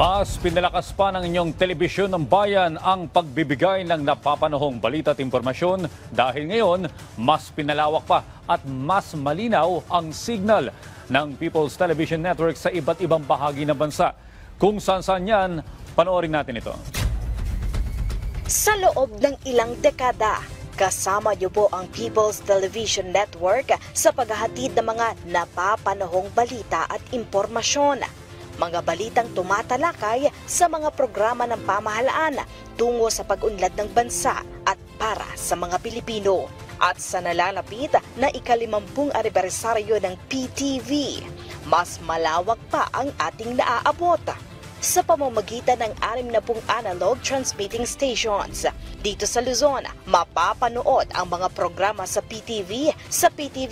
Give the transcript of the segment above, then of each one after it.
Mas pinalakas pa ng inyong telebisyon ng bayan ang pagbibigay ng napapanahong balita at impormasyon dahil ngayon mas pinalawak pa at mas malinaw ang signal ng People's Television Network sa iba't ibang bahagi ng bansa. Kung saan-saan yan, panoorin natin ito. Sa loob ng ilang dekada, kasama niyo po ang People's Television Network sa paghahatid ng mga napapanahong balita at impormasyon. Mga balitang tumatalakay sa mga programa ng pamahalaan tungo sa pag-unlad ng bansa at para sa mga Pilipino. At sa nalalapit na ika-50 anibersaryo ng PTV, mas malawak pa ang ating naaabot sa pamamagitan ng 60 analog transmitting stations. Dito sa Luzon, mapapanood ang mga programa sa PTV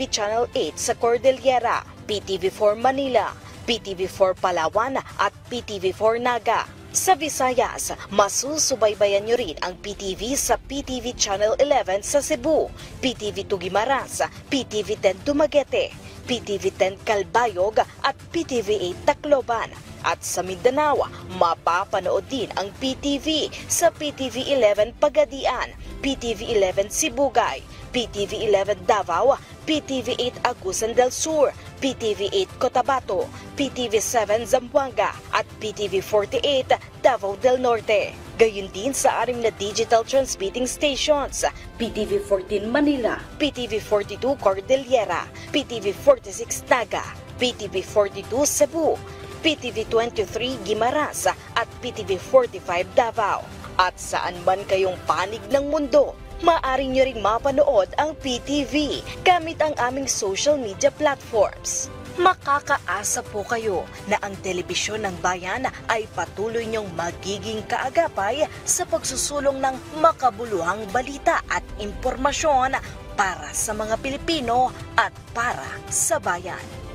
Channel 8 sa Cordillera, PTV4 Manila, PTV4 Palawan at PTV4 Naga. Sa Visayas, masusubaybayan nyo rin ang PTV sa PTV Channel 11 sa Cebu, PTV2 Guimaras, PTV10 Dumaguete, PTV10 Calbayog at PTV8 Tacloban. At sa Mindanao, mapapanood din ang PTV sa PTV11 Pagadian, PTV11 Sibugay, PTV11 Davao, PTV8 Agusan del Sur, PTV8 Cotabato, PTV7 Zamboanga at PTV48 Davao del Norte. Gayon din sa 6 na digital transmitting stations, PTV14 Manila, PTV42 Cordillera, PTV46 Naga, PTV42 Cebu, PTV23 Guimaras at PTV45 Davao. At saan man kayong panig ng mundo, maaari nyo ring mapanood ang PTV gamit ang aming social media platforms. Makakaasa po kayo na ang telebisyon ng bayan ay patuloy niyong magiging kaagapay sa pagsusulong ng makabuluhang balita at impormasyon para sa mga Pilipino at para sa bayan.